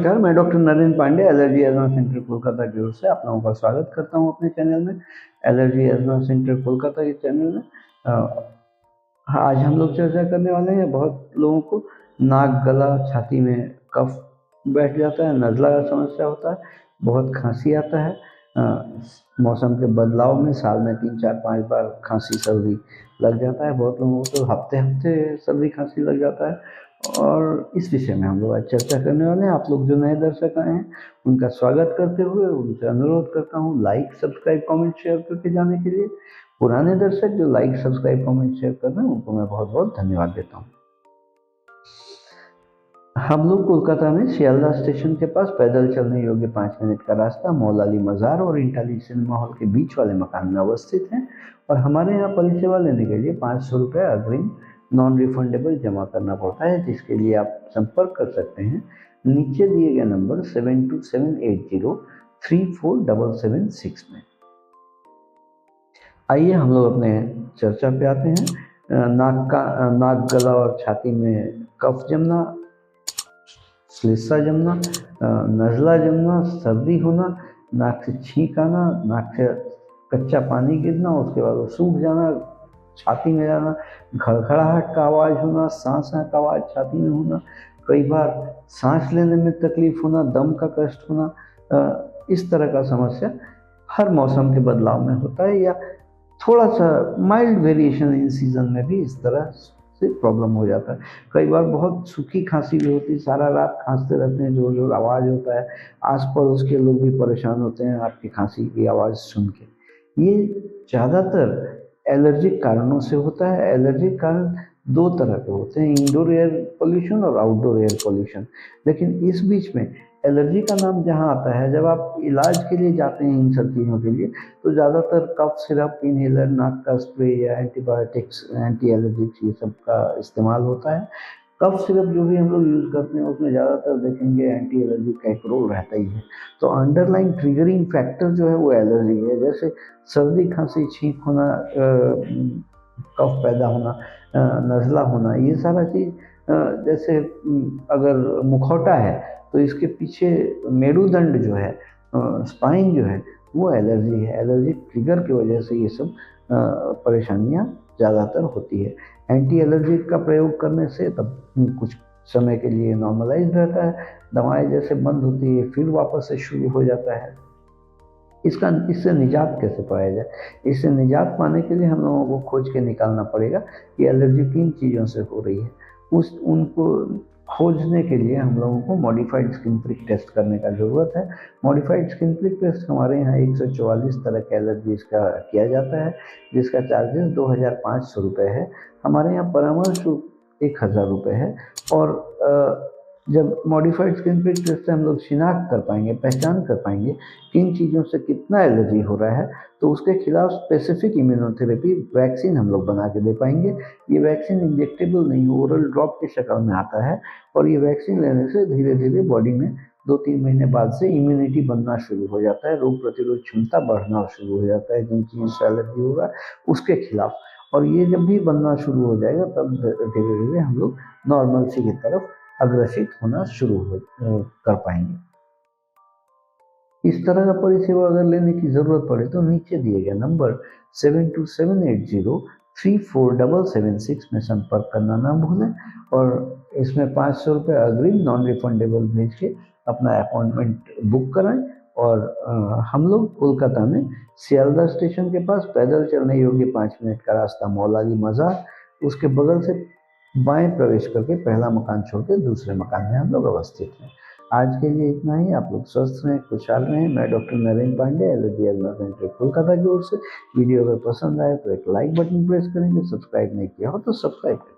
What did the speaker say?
नमस्कार, मैं doctor Narendra Pandey allergy asthma centre Kolkata की ओर से आप लोगों का स्वागत करता हूं अपने चैनल में। एलर्जी एजमा सेंटर कोलकाता के चैनल में आज हम लोग चर्चा करने वाले हैं। बहुत लोगों को नाक, गला, छाती में कफ बैठ जाता है, नज़ला का समस्या होता है, बहुत खांसी आता है। मौसम के बदलाव में साल में 3, 4, 5 बार खांसी सर्दी लग जाता है। बहुत लोगों को तो हफ्ते हफ्ते सर्दी खांसी लग जाता है और इस विषय में हम लोग आज चर्चा करने वाले हैं। आप लोग जो नए दर्शक आए हैं उनका स्वागत करते हुए उनसे अनुरोध करता हूं लाइक, सब्सक्राइब, कमेंट, शेयर करके जाने के लिए। पुराने दर्शक जो लाइक, सब्सक्राइब, कमेंट, शेयर कर रहे हैं उनको मैं बहुत बहुत धन्यवाद देता हूं। हम लोग कोलकाता में शियालदा स्टेशन के पास पैदल चलने योग्य 5 मिनट का रास्ता मॉल अली मज़ार और इंटाली सिनेमा हॉल के बीच वाले मकान में अवस्थित है और हमारे यहाँ परिसेवा लेने के लिए 500 रुपये अग्रिम नॉन रिफंडेबल जमा करना पड़ता है, जिसके लिए आप संपर्क कर सकते हैं नीचे दिए गए नंबर 7278034776 में। आइए हम लोग अपने चर्चा पे आते हैं। नाक, गला और छाती में कफ जमना, श्लेष्मा जमना, नज़ला जमना, सर्दी होना, नाक से छींक आना, नाक से कच्चा पानी गिरना, उसके बाद वो सूख जाना, छाती में जाना, खड़खड़ाहट का आवाज़ होना, सांस का आवाज़ छाती में होना, कई बार सांस लेने में तकलीफ होना, दम का कष्ट होना, इस तरह का समस्या हर मौसम के बदलाव में होता है या थोड़ा सा माइल्ड वेरिएशन इन सीज़न में भी इस तरह से प्रॉब्लम हो जाता है। कई बार बहुत सूखी खांसी भी होती है, सारा रात खांसते रहते हैं, जोर जोर आवाज़ होता है, आस पड़ोस के लोग भी परेशान होते हैं आपकी खांसी की आवाज़ सुन के। ये ज़्यादातर एलर्जिक कारणों से होता है। एलर्जिक कारण 2 तरह के होते हैं, इंडोर एयर पोल्यूशन और आउटडोर एयर पोल्यूशन। लेकिन इस बीच में एलर्जी का नाम जहाँ आता है, जब आप इलाज के लिए जाते हैं इन सब चीज़ों के लिए, तो ज़्यादातर कफ सिरप, इनहेलर, नाक का स्प्रे या एंटीबायोटिक्स, एंटी एलर्जिक्स, ये सब का इस्तेमाल होता है। कफ सिरप जो भी हम लोग यूज़ करते हैं उसमें ज़्यादातर देखेंगे एंटी एलर्जी का एक रोल रहता ही है। तो अंडरलाइन ट्रिगरिंग फैक्टर जो है वो एलर्जी है, जैसे सर्दी, खांसी, छींक होना, कफ पैदा होना, नज़ला होना, ये सारा चीज़। जैसे अगर मुखौटा है तो इसके पीछे मेरुदंड जो है, स्पाइन जो है, वो एलर्जी है। एलर्जी ट्रिगर की वजह से ये सब परेशानियाँ ज़्यादातर होती है। एंटी एलर्जी का प्रयोग करने से तब कुछ समय के लिए नॉर्मलाइज रहता है, दवाएं जैसे बंद होती है फिर वापस से शुरू हो जाता है। इससे निजात कैसे पाया जाए? इससे निजात पाने के लिए हम लोगों को खोज के निकालना पड़ेगा कि एलर्जी किन चीज़ों से हो रही है। उनको खोजने के लिए हम लोगों को मॉडिफाइड स्किन प्रिक टेस्ट करने का ज़रूरत है। मॉडिफाइड स्किन प्रिक टेस्ट हमारे यहाँ 144 तरह के एलर्जीज़ का किया जाता है, जिसका चार्जेस 2500 रुपये है। हमारे यहाँ परामर्श 1000 रुपये है। और जब मॉडिफाइड स्किन प्रिक टेस्ट से हम लोग शिनाख्त कर पाएंगे, पहचान कर पाएंगे किन चीज़ों से कितना एलर्जी हो रहा है, तो उसके खिलाफ स्पेसिफिक इम्यूनोथेरेपी वैक्सीन हम लोग बना के दे पाएंगे। ये वैक्सीन इंजेक्टेबल नहीं, ओरल ड्रॉप की शक्ल में आता है और ये वैक्सीन लेने से धीरे धीरे बॉडी में 2-3 महीने बाद से इम्यूनिटी बनना शुरू हो जाता है, रोग प्रतिरोध क्षमता बढ़ना शुरू हो जाता है जिन चीज़ों से एलर्जी होगा उसके खिलाफ। और ये जब भी बनना शुरू हो जाएगा तब धीरे धीरे हम लोग नॉर्मलसी की तरफ अग्रसित होना शुरू कर पाएंगे। इस तरह का परिसेवा अगर लेने की ज़रूरत पड़े तो नीचे दिए गए नंबर 7278034776 में संपर्क करना ना भूलें और इसमें 500 रुपये अग्रिम नॉन रिफंडेबल भेज के अपना अपॉइंटमेंट बुक कराएं। और हम लोग कोलकाता में सियालदा स्टेशन के पास पैदल चलने योग्य 5 मिनट का रास्ता मौला अली मज़ार, उसके बगल से बाएं प्रवेश करके पहला मकान छोड़ के दूसरे मकान में हम लोग अवस्थित हैं। आज के लिए इतना ही। आप लोग स्वस्थ रहें, खुशहाल रहें। मैं doctor Narendra Pandey, allergy asthma centre Kolkata की ओर से। वीडियो अगर पसंद आए तो एक लाइक बटन प्रेस करेंगे, सब्सक्राइब नहीं किया हो तो सब्सक्राइब करें।